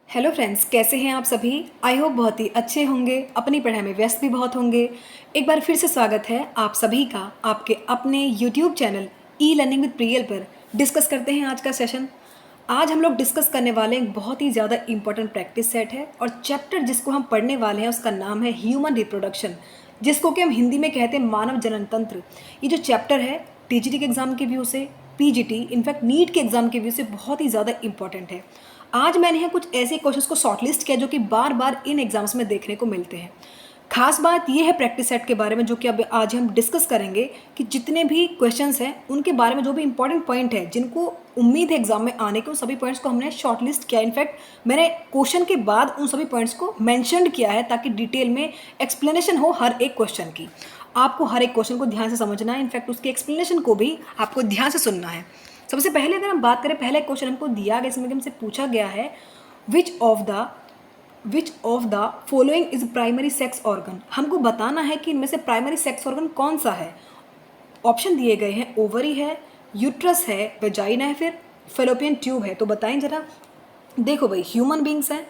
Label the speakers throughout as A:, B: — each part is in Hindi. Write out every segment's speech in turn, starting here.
A: हेलो फ्रेंड्स, कैसे हैं आप सभी। आई होप बहुत ही अच्छे होंगे, अपनी पढ़ाई में व्यस्त भी बहुत होंगे। एक बार फिर से स्वागत है आप सभी का आपके अपने YouTube channel e learning with Priyal पर। डिस्कस करते हैं आज का सेशन। आज हम लोग डिस्कस करने वाले एक बहुत ही ज़्यादा इंपॉर्टेंट प्रैक्टिस सेट है और चैप्टर जिसको हम पढ़ने वाले हैं उसका नाम है ह्यूमन रिप्रोडक्शन, जिसको कि हम हिंदी में कहते हैं मानव जनन तंत्र। ये जो चैप्टर है टीजीटी के एग्ज़ाम के व्यू से, पीजीटी इनफैक्ट नीट के एग्ज़ाम के व्यू से बहुत ही ज़्यादा इंपॉर्टेंट है। आज मैंने यहाँ कुछ ऐसे क्वेश्चंस को शॉर्टलिस्ट किया जो कि बार बार इन एग्जाम्स में देखने को मिलते हैं। खास बात यह है प्रैक्टिस सेट के बारे में जो कि अब आज हम डिस्कस करेंगे कि जितने भी क्वेश्चंस हैं उनके बारे में जो भी इंपॉर्टेंट पॉइंट है जिनको उम्मीद है एग्जाम में आने के, उन सभी पॉइंट्स को हमने शॉर्टलिस्ट किया। इनफैक्ट मैंने क्वेश्चन के बाद उन सभी पॉइंट्स को मैंशन किया है ताकि डिटेल में एक्सप्लेनेशन हो हर एक क्वेश्चन की। आपको हर एक क्वेश्चन को ध्यान से समझना है, इनफैक्ट उसकी एक्सप्लेनेशन को भी आपको ध्यान से सुनना है। सबसे पहले अगर हम बात करें, पहला क्वेश्चन हमको दिया गया, इसमें हमसे पूछा गया है which of the following is primary sex organ. हमको बताना है कि इनमें से प्राइमरी सेक्स ऑर्गन कौन सा है। ऑप्शन दिए गए हैं, ओवरी है, यूट्रस है, वेजाइना है, फिर फेलोपियन ट्यूब है। तो बताएं जरा। देखो भाई, ह्यूमन बींग्स हैं,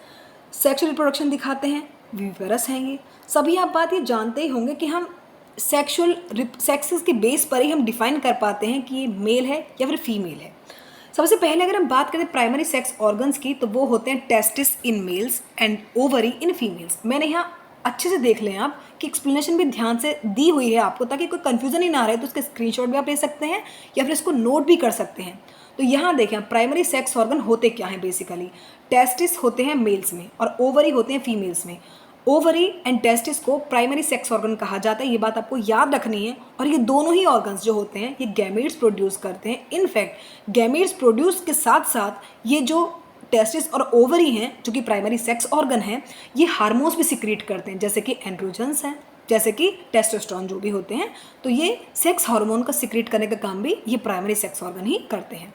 A: सेक्सुअल रिप्रोडक्शन दिखाते हैं, विविपरस हैं। ये सभी आप बात ये जानते ही होंगे कि हम सेक्सेस के बेस पर ही हम डिफाइन कर पाते हैं कि ये मेल है या फिर फीमेल है। सबसे पहले अगर हम बात करें प्राइमरी सेक्स ऑर्गन्स की, तो वो होते हैं testis in males and ovary in females. मैंने यहाँ अच्छे से देख लें आप कि एक्सप्लेनेशन भी ध्यान से दी हुई है आपको, ताकि कोई कंफ्यूजन ही ना रहे। तो उसके स्क्रीनशॉट भी आप ले सकते हैं या फिर इसको नोट भी कर सकते हैं। तो यहाँ देखें, प्राइमरी सेक्स ऑर्गन होते क्या हैं। बेसिकली टेस्टिस होते हैं मेल्स में और ओवरी होते हैं फीमेल्स में। ओवरी एंड टेस्टिस को प्राइमरी सेक्स ऑर्गन कहा जाता है, ये बात आपको याद रखनी है। और ये दोनों ही ऑर्गन्स जो होते हैं ये गैमेट्स प्रोड्यूस करते हैं। इनफैक्ट गैमेट्स प्रोड्यूस के साथ साथ ये जो टेस्टिस और ओवरी हैं जो कि प्राइमरी सेक्स ऑर्गन हैं, ये हार्मोन्स भी सिक्रीट करते हैं, जैसे कि एंड्रोजन्स हैं, जैसे कि टेस्टोस्टेरोन जो भी होते हैं। तो ये सेक्स हार्मोन का सिक्रीट करने का काम भी ये प्राइमरी सेक्स ऑर्गन ही करते हैं।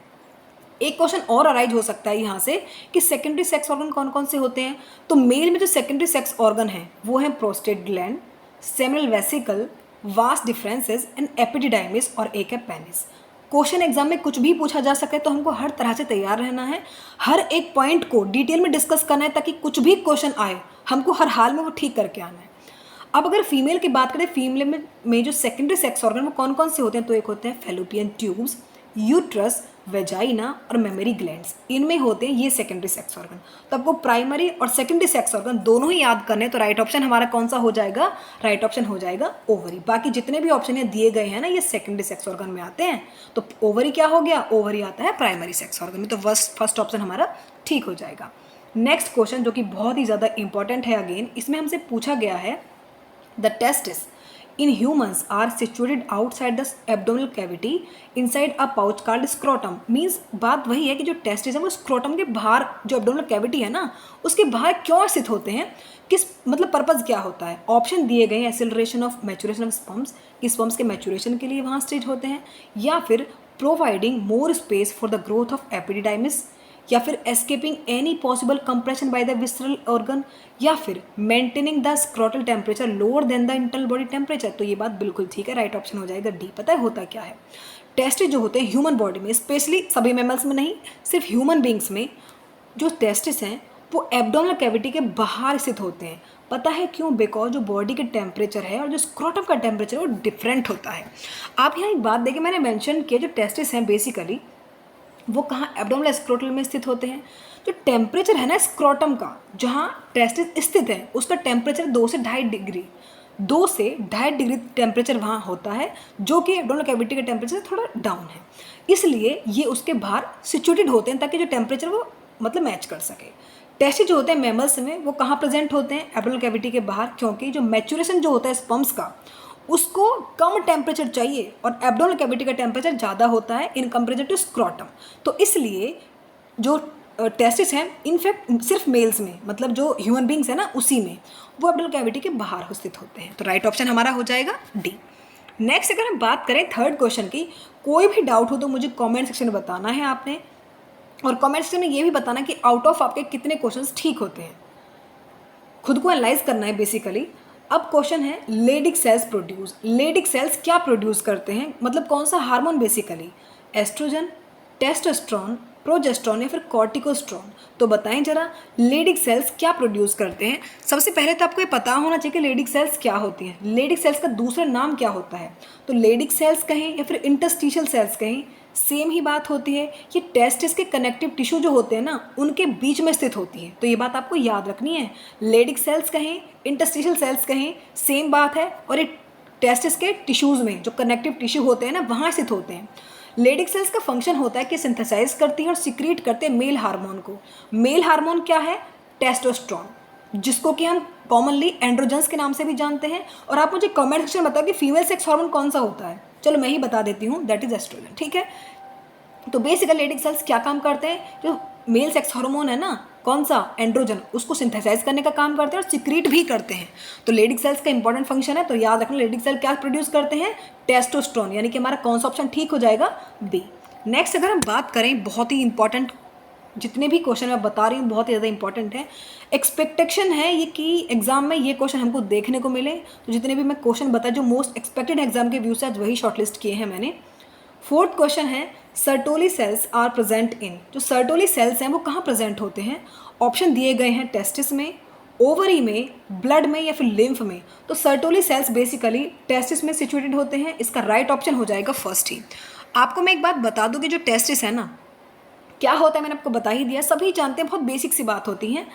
A: एक क्वेश्चन और अराइज हो सकता है यहाँ से कि सेकेंडरी सेक्स ऑर्गन कौन कौन से होते हैं। तो मेल में जो सेकेंडरी सेक्स ऑर्गन है वो है प्रोस्टेट ग्लैंड, सेमिनल वेसिकल, वास डिफरेंसेस एंड एपिडिडाइमिस और एक है पेनिस। क्वेश्चन एग्जाम में कुछ भी पूछा जा सके, तो हमको हर तरह से तैयार रहना है, हर एक पॉइंट को डिटेल में डिस्कस करना है, ताकि कुछ भी क्वेश्चन आए हमको हर हाल में वो ठीक करके आना है। अब अगर फीमेल की बात करें, फीमेल में जो सेकेंडरी सेक्स ऑर्गन वो कौन कौन से होते हैं, तो एक होते हैं फेलोपियन ट्यूब्स, यूट्रस, वेजाइना और मेमरी ग्लैंड्स। इनमें होते हैं ये सेकेंडरी सेक्स ऑर्गन। तो आपको प्राइमरी और सेकेंडरी सेक्स ऑर्गन दोनों ही याद करने हैं। तो राइट ऑप्शन हमारा कौन सा हो जाएगा, राइट ऑप्शन हो जाएगा ओवरी। बाकी जितने भी ऑप्शन ये दिए गए हैं ना, ये सेकेंडरी सेक्स ऑर्गन में आते हैं। तो ओवरी क्या हो गया, ओवरी आता है प्राइमरी सेक्स ऑर्गन में। तो फर्स्ट ऑप्शन हमारा ठीक हो जाएगा। नेक्स्ट क्वेश्चन जो कि बहुत ही ज़्यादा इंपॉर्टेंट है, अगेन इसमें हमसे पूछा गया है the testis in humans are situated outside the abdominal cavity inside a pouch called scrotum। Means बात वही है कि जो टेस्टिस है वो स्क्रोटम के बाहर, जो एब्डोमिनल कैविटी है ना उसके बाहर क्यों स्थित होते हैं, किस मतलब पर्पज़ क्या होता है। ऑप्शन दिए गए हैं, acceleration of maturation of sperms, कि स्पर्म्स के मैचुरेशन के लिए वहाँ स्थित होते हैं, या फिर providing more space for the growth of epididymis, या फिर escaping any possible compression by the visceral organ, या फिर maintaining the scrotal temperature lower than the internal body temperature. तो ये बात बिल्कुल ठीक है, राइट ऑप्शन हो जाएगा डी। पता है होता क्या है, टेस्टिस जो होते हैं ह्यूमन बॉडी में, स्पेशली सभी मैमल्स में नहीं, सिर्फ ह्यूमन बींग्स में जो टेस्टिस हैं वो एब्डोमिनल कैविटी के बाहर स्थित होते हैं। पता है क्यों? बिकॉज जो बॉडी के टेम्परेचर है और जो स्क्रोटम का टेम्परेचर है वो डिफरेंट होता है। आप यहाँ एक बात देखिए, मैंने मेंशन किया जो टेस्टिस हैं बेसिकली वो कहाँ, एब्डोमिनल स्क्रोटल में स्थित होते हैं। जो टेम्परेचर है ना स्क्रोटम का, जहाँ टेस्टिस स्थित है उसका टेम्परेचर 2 से 2.5 डिग्री टेम्परेचर वहाँ होता है, जो कि एब्डोमिनल कैविटी के टेम्परेचर से थोड़ा डाउन है। इसलिए ये उसके बाहर सिचुएटेड होते हैं ताकि जो टेम्परेचर वो मतलब मैच कर सके। टेस्टिस जो होते हैं मैमल्स में वो कहाँ प्रेजेंट होते हैं, एब्डोमिनल कैविटी के बाहर, क्योंकि जो मैचुरेशन जो होता है स्पर्म्स का उसको कम टेम्परेचर चाहिए और एब्डोमिनल कैविटी का टेम्परेचर ज़्यादा होता है इन कंपेरिजन टू स्क्रोटम। तो इसलिए जो टेस्टिस हैं इनफैक्ट सिर्फ मेल्स में, मतलब जो ह्यूमन बींग्स है ना उसी में, वो एब्डोमिनल कैविटी के बाहर स्थित होते हैं। तो राइट ऑप्शन हमारा हो जाएगा डी। नेक्स्ट अगर हम बात करें थर्ड क्वेश्चन की, कोई भी डाउट हो तो मुझे कॉमेंट सेक्शन में बताना है आपने, और कॉमेंट सेक्शन में ये भी बताना कि आउट ऑफ आपके कितने क्वेश्चन ठीक होते हैं। खुद को एनालाइज करना है बेसिकली। अब क्वेश्चन है Leydig cells produce. Leydig cells क्या प्रोड्यूस करते हैं, मतलब कौन सा hormone basically, estrogen, testosterone, progesterone या फिर कॉर्टिकोस्टेरॉन। तो बताएं जरा लेडिक सेल्स क्या प्रोड्यूस करते हैं। सबसे पहले तो आपको ये पता होना चाहिए कि लेडिक सेल्स क्या होती हैं। लेडिक सेल्स का दूसरा नाम क्या होता है। तो लेडिक सेल्स कहें या फिर इंटरस्टिशियल सेल्स कहें, सेम ही बात होती है। ये टेस्टिस के कनेक्टिव टिश्यू जो होते हैं ना, उनके बीच में स्थित होती है। तो ये बात आपको याद रखनी है। लेडिक सेल्स कहें, इंटरस्टिशियल सेल्स कहें, सेम बात है। और ये टेस्टिस के टिश्यूज़ में जो कनेक्टिव टिश्यू होते हैं ना, वहाँ स्थित होते हैं। लेडिक सेल्स का फंक्शन होता है कि सिंथेसाइज करती हैं और सिक्रीट करते हैं मेल हार्मोन को। मेल हार्मोन क्या है? टेस्टोस्टेरोन, जिसको कि हम कॉमनली एंड्रोजन्स के नाम से भी जानते हैं। और आप मुझे कमेंट सेक्शन में बताओ कि फीमेल सेक्स हार्मोन कौन सा होता है। चलो मैं ही बता देती हूँ, दैट इज एस्ट्रोजन। ठीक है, तो बेसिकली लेडिक सेल्स क्या काम करते हैं? जो मेल सेक्स हार्मोन है ना, कौन सा? एंड्रोजन, उसको सिंथेसाइज करने का काम करते हैं और सिक्रीट भी करते हैं। तो लेडिक सेल्स का इंपॉर्टेंट फंक्शन है। तो याद रखना, लेडिक सेल क्या प्रोड्यूस करते हैं? टेस्टोस्टेरोन। यानी कि हमारा कौन सा ऑप्शन ठीक हो जाएगा? बी। नेक्स्ट अगर हम बात करें, बहुत ही इंपॉर्टेंट, जितने भी क्वेश्चन मैं बता रही हूँ बहुत ही ज़्यादा इंपॉर्टेंट है। एक्सपेक्टेशन है ये कि एग्जाम में ये क्वेश्चन हमको देखने को मिले। तो जितने भी मैं क्वेश्चन बताए जो मोस्ट एक्सपेक्टेड एग्जाम के व्यू से, आज वही शॉर्टलिस्ट किए हैं मैंने। फोर्थ क्वेश्चन है, Sertoli cells are present in. जो सर्टोली सेल्स हैं वो कहाँ प्रेजेंट होते हैं? ऑप्शन दिए गए हैं टेस्टिस में, ओवरी में, ब्लड में या फिर लिम्फ में। तो सर्टोली सेल्स बेसिकली टेस्टिस में सिचुएटेड होते हैं। इसका राइट ऑप्शन हो जाएगा फर्स्ट ही। आपको मैं एक बात बता दूं कि जो टेस्टिस है ना, क्या होता है मैंने आपको बता ही दिया, सभी जानते हैं, बहुत बेसिक सी बात होती है।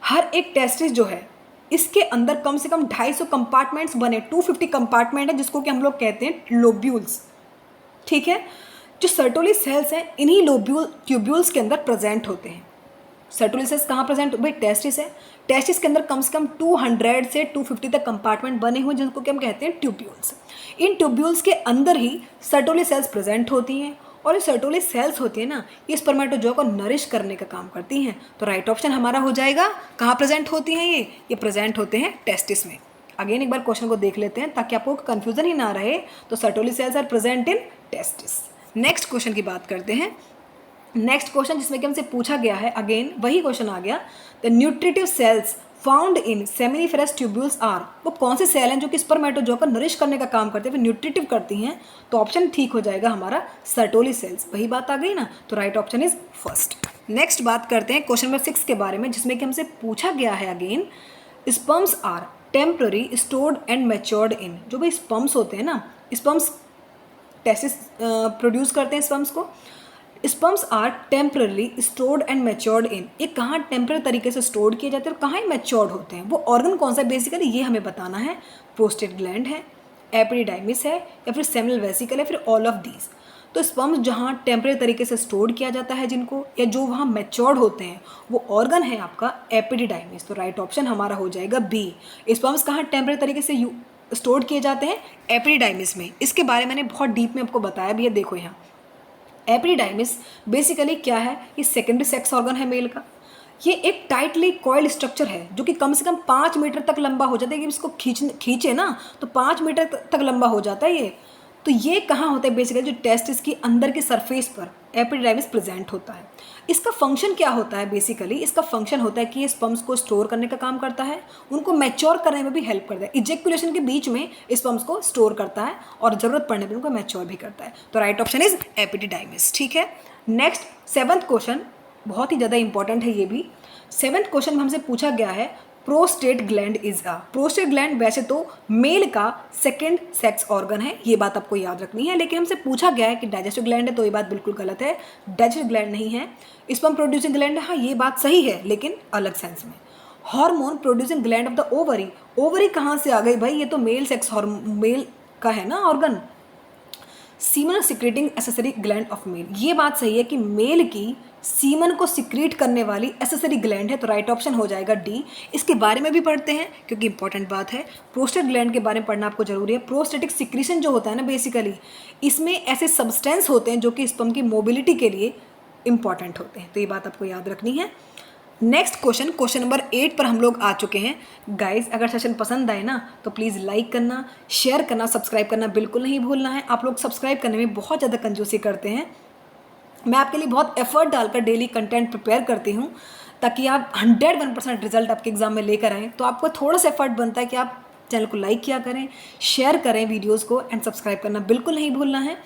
A: हर एक टेस्टिस जो है, इसके अंदर कम से कम 250 कंपार्टमेंट्स बने, 250 कंपार्टमेंट है, जिसको कि हम लोग कहते हैं लोब्यूल्स। ठीक है, जो सर्टोली सेल्स हैं इन्हीं लोब्यूल ट्यूब्यूल्स के अंदर प्रेजेंट होते हैं। सर्टोली सेल्स कहाँ प्रेजेंट? भाई टेस्टिस है। टेस्टिस के अंदर कम से कम 200 से 250 तक कंपार्टमेंट बने हुए, जिनको कि हम कहते हैं ट्यूब्यूल्स। इन ट्यूब्यूल्स के अंदर ही सर्टोली सेल्स प्रेजेंट होती हैं। और ये सर्टोली सेल्स होती है ना, ये स्पर्मेटोजोआ को नरिश करने का काम करती हैं। तो राइट ऑप्शन हमारा हो जाएगा, कहाँ प्रेजेंट होती हैं ये प्रेजेंट होते हैं टेस्टिस में। अगेन एक बार क्वेश्चन को देख लेते हैं ताकि आपको कंफ्यूजन ही ना रहे। तो Sertoli cells are present in testis. Next question की बात करते हैं। नेक्स्ट क्वेश्चन जिसमें कि हमसे पूछा गया है, अगेन वही क्वेश्चन आ गया, the nutritive cells found in seminiferous tubules are. वो कौन से सेल हैं जो कि स्पर्मेटोजोआ को नरिश करने का काम करते हैं, फिर न्यूट्रिटिव करती हैं? तो ऑप्शन ठीक हो जाएगा हमारा सर्टोली सेल्स। वही बात आ गई ना, तो right option is first. Next बात करते हैं क्वेश्चन नंबर 6 के बारे में, जिसमें कि हमसे पूछा गया है again, sperms are temporary stored and matured in. जो भाई स्पर्म्स होते हैं ना, स्पर्म्स टेस्टिस प्रोड्यूस करते हैं स्पर्म्स को। Sperms are temporarily stored and matured in. ये कहाँ टेम्पररी तरीके से स्टोर्ड किए जाते हैं और कहाँ मैच्योर्ड होते हैं? वो ऑर्गन कौन सा है बेसिकली, ये हमें बताना है। प्रोस्टेट ग्लैंड है, एपिडिडाइमिस है, या फिर सेमिनल वेसिकल है, फिर ऑल ऑफ दीज। तो स्पर्म्स जहाँ टेम्पररी तरीके से स्टोर्ड किया जाता है जिनको, या जो वहाँ मैच्योर्ड होते हैं, वो ऑर्गन है आपका एपिडिडाइमिस। तो राइट ऑप्शन हमारा हो जाएगा बी। स्पर्म्स कहाँ टेम्पररी तरीके से स्टोर्ड किए जाते हैं? एपिडिडाइमिस में। इसके बारे में मैंने बहुत डीप में आपको बताया भी है। देखो यहाँ एपिडिडाइमिस बेसिकली क्या है? ये सेकेंडरी सेक्स ऑर्गन है मेल का। ये एक टाइटली कॉइल्ड स्ट्रक्चर है जो कि कम से कम 5 मीटर तक लंबा हो जाता है। कि इसको खींचे ना तो 5 मीटर तक लंबा हो जाता है ये। तो ये कहाँ होता है बेसिकली? जो टेस्टिस की अंदर के सरफेस पर एपिडिडाइमिस प्रेजेंट होता है। इसका फंक्शन क्या होता है बेसिकली? इसका फंक्शन होता है कि ये स्पर्म्स को स्टोर करने का काम करता है, उनको मैच्योर करने में भी हेल्प करता है। इजेक्युलेशन के बीच में स्पर्म्स को स्टोर करता है और ज़रूरत पड़ने पर उनको मैच्योर भी करता है। तो राइट ऑप्शन इज एपिडिडाइमिस। ठीक है, नेक्स्ट 7th क्वेश्चन बहुत ही ज़्यादा इंपॉर्टेंट है ये भी। 7th क्वेश्चन में हमसे पूछा गया है, prostate gland is a. Prostate gland वैसे तो मेल का सेकंड सेक्स ऑर्गन है, ये बात आपको याद रखनी है। लेकिन हमसे पूछा गया है कि डाइजेस्टिव ग्लैंड है, तो ये बात बिल्कुल गलत है। डाइजेस्टिव ग्लैंड नहीं है। स्पर्म प्रोड्यूसिंग ग्लैंड है, हाँ ये बात सही है, लेकिन अलग सेंस में। Hormone producing gland of the ovary. Ovary कहाँ से आ गई भाई? ये तो मेल सेक्स मेल का है ना organ. Semen secreting accessory gland of male. ये बात सही है कि मेल की सीमन को सिक्रीट करने वाली एसेसरी ग्लैंड है। तो राइट ऑप्शन हो जाएगा डी। इसके बारे में भी पढ़ते हैं क्योंकि इंपॉर्टेंट बात है। प्रोस्टेट ग्लैंड के बारे में पढ़ना आपको जरूरी है। प्रोस्टेटिक सिक्रीशन जो होता है ना बेसिकली, इसमें ऐसे सब्सटेंस होते हैं जो कि स्पर्म की मोबिलिटी के लिए इंपॉर्टेंट होते हैं। तो ये बात आपको याद रखनी है। नेक्स्ट क्वेश्चन नंबर 8 पर हम लोग आ चुके हैं। गाइज अगर सेशन पसंद आए ना तो प्लीज़ लाइक करना, शेयर करना, सब्सक्राइब करना बिल्कुल नहीं भूलना है। आप लोग सब्सक्राइब करने में बहुत ज़्यादा कंजूसी करते हैं। मैं आपके लिए बहुत एफर्ट डालकर डेली कंटेंट प्रिपेयर करती हूँ ताकि आप 101% रिजल्ट आपके एग्जाम में लेकर आएँ। तो आपको थोड़ा सा एफर्ट बनता है कि आप चैनल को लाइक किया करें, शेयर करें वीडियोज़ को, एंड सब्सक्राइब करना बिल्कुल नहीं भूलना है।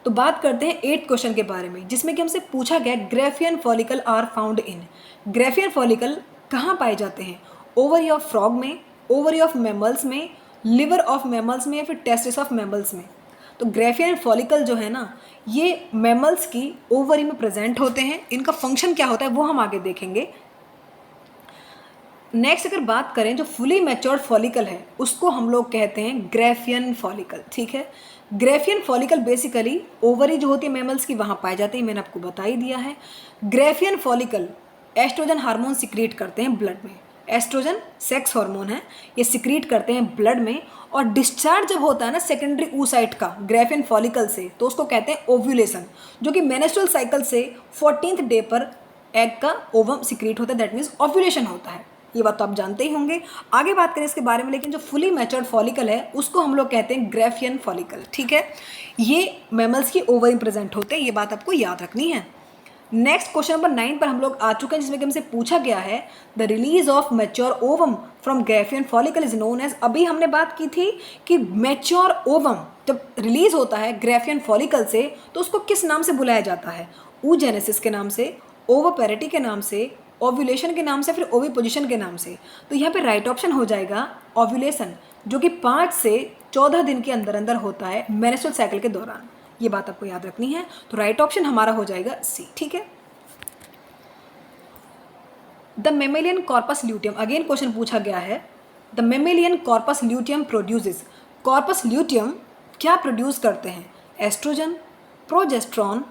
A: तो बात करते हैं 8th क्वेश्चन के बारे में, जिसमें कि हमसे पूछा गया Graafian follicle are found in. Graafian follicle कहाँ पाए जाते हैं? ओवरी ऑफ फ्रॉग में, ओवरी ऑफ मैमल्स में, लिवर ऑफ मैमल्स में, या फिर टेस्टिस ऑफ मैमल्स में। तो ग्रेफियन फॉलिकल जो है ना, ये मैमल्स की ओवरी में प्रेजेंट होते हैं। इनका फंक्शन क्या होता है वो हम आगे देखेंगे। नेक्स्ट अगर बात करें, जो फुली मैच्योर्ड फॉलिकल है उसको हम लोग कहते हैं ग्रेफियन फॉलिकल। ठीक है, ग्रेफियन फॉलिकल बेसिकली ओवरी जो होती है मैमल्स की वहाँ पाई जाती है, मैंने आपको बता ही दिया है। Graafian follicle estrogen hormone secrete करते हैं ब्लड में। एस्ट्रोजन सेक्स हार्मोन है, ये सिक्रीट करते हैं ब्लड में, और डिस्चार्ज जब होता है ना सेकेंडरी oocyte का ग्रेफियन फॉलिकल से, तो उसको कहते हैं ओव्यूलेशन, जो कि मेंस्ट्रुअल साइकिल से 14th डे पर एग का ओवम सिक्रीट होता है, दैट मीन्स ओव्यूलेशन होता है। ये बात तो आप जानते ही होंगे। आगे बात करें इसके बारे में, लेकिन जो फुली मैच्योर्ड फॉलिकल है उसको हम लोग कहते हैं ग्रेफियन फॉलिकल। ठीक है, ये मैमल्स की ओवरी प्रेजेंट होते हैं, ये बात आपको याद रखनी है। नेक्स्ट क्वेश्चन नंबर 9 पर हम लोग आ चुके हैं, जिसमें कि हमसे पूछा गया है the release of mature ovum from Graafian follicle is known as. अभी हमने बात की थी कि मैच्योर ओवम जब रिलीज होता है ग्रेफियन फॉलिकल से तो उसको किस नाम से बुलाया जाता है? oogenesis के नाम से, ओवोपेरिटी के नाम से, ओव्यूलेशन के नाम से, फिर ओविपोजिशन के नाम से। तो यहाँ पे राइट ऑप्शन हो जाएगा ओव्यूलेशन, जो कि 5 से 14 दिन के अंदर अंदर होता है मेंस्ट्रुअल साइकिल के दौरान। ये बात आपको याद रखनी है। तो राइट ऑप्शन हमारा हो जाएगा सी। ठीक है, the mammalian corpus luteum, again question पूछा गया है, the mammalian corpus luteum produces. Corpus luteum क्या प्रोड्यूस करते हैं? एस्ट्रोजन, प्रोजेस्ट्रॉन,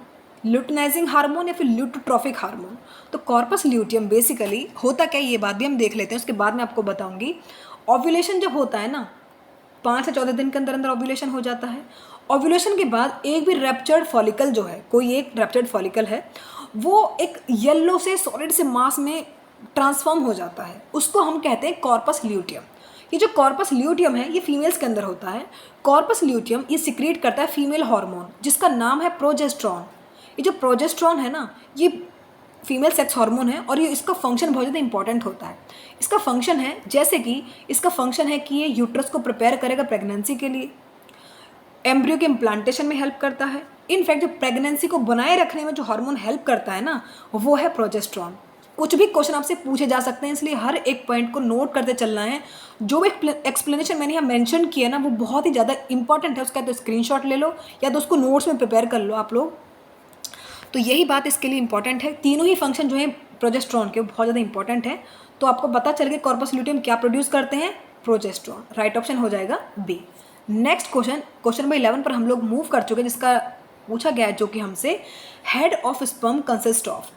A: ल्यूटिनाइजिंग हार्मोन, या फिर ल्यूटोट्रॉफिक हार्मोन। तो कॉर्पस ल्यूटियम बेसिकली होता क्या है ये बात भी हम देख लेते हैं, उसके बाद मैं आपको बताऊंगी। ओव्यूलेशन जब होता है ना 5 से 14 दिन के अंदर अंदर ओव्यूलेशन हो जाता है। ओव्यूलेशन के बाद एक भी रैप्चर्ड फॉलिकल जो है, कोई एक रैप्चर्ड फॉलिकल है, वो एक येलो से सॉलिड से मास में ट्रांसफॉर्म हो जाता है, उसको हम कहते हैं कॉर्पस ल्यूटियम। ये जो कॉर्पस ल्यूटियम है ये फीमेल्स के अंदर होता है। कॉर्पस ल्यूटियम ये सिक्रीट करता है फीमेल हार्मोन जिसका नाम है प्रोजेस्ट्रॉन। ये जो प्रोजेस्ट्रॉन है ना, ये फीमेल सेक्स हार्मोन है, और ये इसका फंक्शन बहुत ज़्यादा इंपॉर्टेंट होता है। इसका फंक्शन है, जैसे कि इसका फंक्शन है कि ये यूट्रस को प्रिपेयर करेगा प्रेगनेंसी के लिए, एम्ब्रियो के इम्प्लांटेशन में हेल्प करता है। इनफैक्ट जो प्रेगनेंसी को बनाए रखने में जो हार्मोन हेल्प करता है ना, वो है प्रोजेस्ट्रॉन। कुछ भी क्वेश्चन आपसे पूछे जा सकते हैं, इसलिए हर एक पॉइंट को नोट करते चलना है। जो भी एक्सप्लेनेशन मैंने यहाँ मेंशन किया ना, वो बहुत ही ज़्यादा इंपॉर्टेंट है, उसका तो स्क्रीनशॉट ले लो या तो उसको नोट्स में प्रिपेयर कर लो आप लोग। तो यही बात इसके लिए इंपॉर्टेंट है। तीनों ही फंक्शन जो है प्रोजेस्ट्रॉन के बहुत ज़्यादा इंपॉर्टेंट है। तो आपको पता चल गया कॉर्पस ल्यूटियम क्या प्रोड्यूस करते हैं? प्रोजेस्ट्रॉन। राइट ऑप्शन हो जाएगा बी। नेक्स्ट क्वेश्चन नंबर 11 पर हम लोग मूव कर चुके हैं, जिसका पूछा गया है जो कि हमसे head of sperm consist of.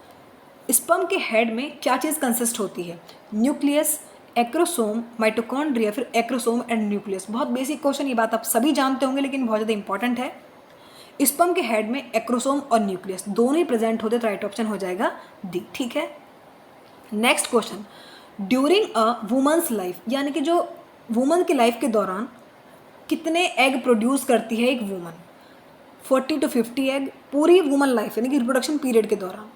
A: Sperm के हेड में क्या चीज़ कंसिस्ट होती है? न्यूक्लियस, एक्रोसोम, माइटोकॉन्ड्रिया, फिर एक्रोसोम एंड न्यूक्लियस। बहुत बेसिक क्वेश्चन, ये बात आप सभी जानते होंगे लेकिन बहुत ज़्यादा इंपॉर्टेंट है। स्पर्म के हेड में एक्रोसोम और न्यूक्लियस दोनों ही प्रेजेंट होते, तो राइट ऑप्शन हो जाएगा डी। ठीक है, next question, during a women's life, यानी कि जो वुमन की लाइफ के दौरान कितने एग प्रोड्यूस करती है एक वुमन? 40 to 50 एग पूरी वुमन लाइफ यानी कि रिप्रोडक्शन पीरियड के दौरान,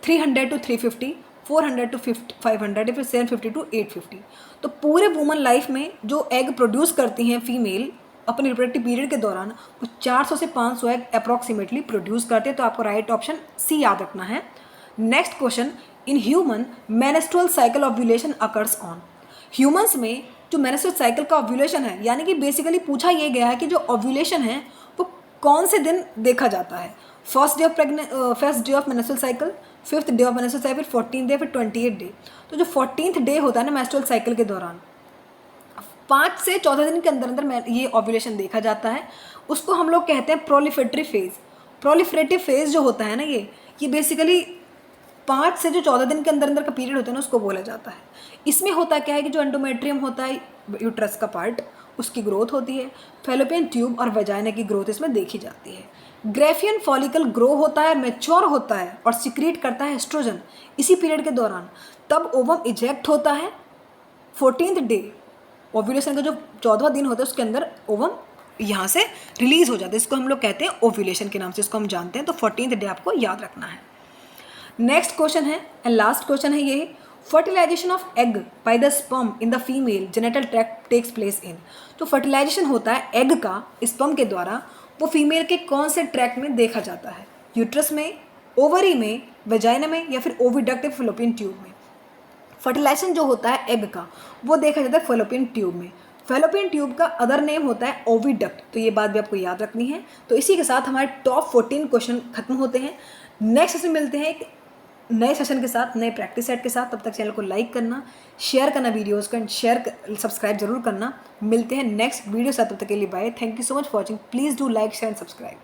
A: 300 to 350, 400 to 500, या फिर 750 to 850। तो पूरे वुमन लाइफ में जो एग प्रोड्यूस करती हैं फीमेल अपने रिप्रोडक्टिव पीरियड के दौरान, वो 400 से 500 एग अप्रॉक्सीमेटली प्रोड्यूस करते हैं। तो आपको राइट ऑप्शन सी याद रखना है। Next question, in human menstrual cycle ovulation occurs on. Humans में जो मेंस्ट्रुअल साइकिल का ओव्यूलेशन है, यानी कि बेसिकली पूछा ये गया है कि जो ओव्यूलेशन है वो कौन से दिन देखा जाता है? First day of menstrual cycle, 5th day of menstrual cycle, 14th day, फिर 28th डे। तो जो 14th डे होता है ना मेंस्ट्रुअल साइकिल के दौरान, 5 से 14 दिन के अंदर अंदर ये ओव्यूलेशन देखा जाता है। उसको हम लोग कहते हैं प्रोलिफेरेटिव फेज। प्रोलिफेरेटिव फेज जो होता है ना, ये बेसिकली 5 से जो 14 दिन के अंदर अंदर का पीरियड होता है ना, उसको बोला जाता है। इसमें होता क्या है कि जो एंडोमेट्रियम होता है यूट्रस का पार्ट, उसकी ग्रोथ होती है। फैलोपियन ट्यूब और वजाइना की ग्रोथ इसमें देखी जाती है। ग्रेफियन फॉलिकल ग्रो होता है, मैच्योर होता है और सिक्रीट करता है एस्ट्रोजन इसी पीरियड के दौरान। तब ओवम इजेक्ट होता है 14th डे, ओव्यूलेशन का जो 14वां दिन होता है उसके अंदर ओवम यहाँ से रिलीज हो जाता है। इसको हम लोग कहते हैं ओव्यूलेशन के नाम से, इसको हम जानते हैं। तो 14th डे आपको याद रखना है। नेक्स्ट क्वेश्चन है एंड लास्ट क्वेश्चन है ये, fertilisation of egg by the sperm in the female genital tract takes place in. जो फर्टिलाइजेशन होता है एग का स्पर्म के द्वारा, वो फीमेल के कौन से ट्रैक्ट में देखा जाता है? यूट्रस में, ओवरी में, वेजाइना में या फिर ओविडक्ट फैलोपियन ट्यूब में? फर्टिलाइजेशन जो होता है एग का वो देखा जाता है फैलोपियन ट्यूब में। फैलोपियन ट्यूब का अदर नेम होता है ओविडक्ट, तो ये बात भी आपको याद रखनी है। तो इसी के साथ हमारे टॉप 14 क्वेश्चन खत्म होते हैं। नेक्स्ट सेशन मिलते हैं एक नए सेशन के साथ, नए प्रैक्टिस सेट के साथ। तब तक चैनल को लाइक करना, शेयर करना वीडियोज़ को, एंड सब्सक्राइब जरूर करना। मिलते हैं नेक्स्ट वीडियो साथ, तब तक के लिए bye. Thank you so much for watching. Please do like, share and subscribe.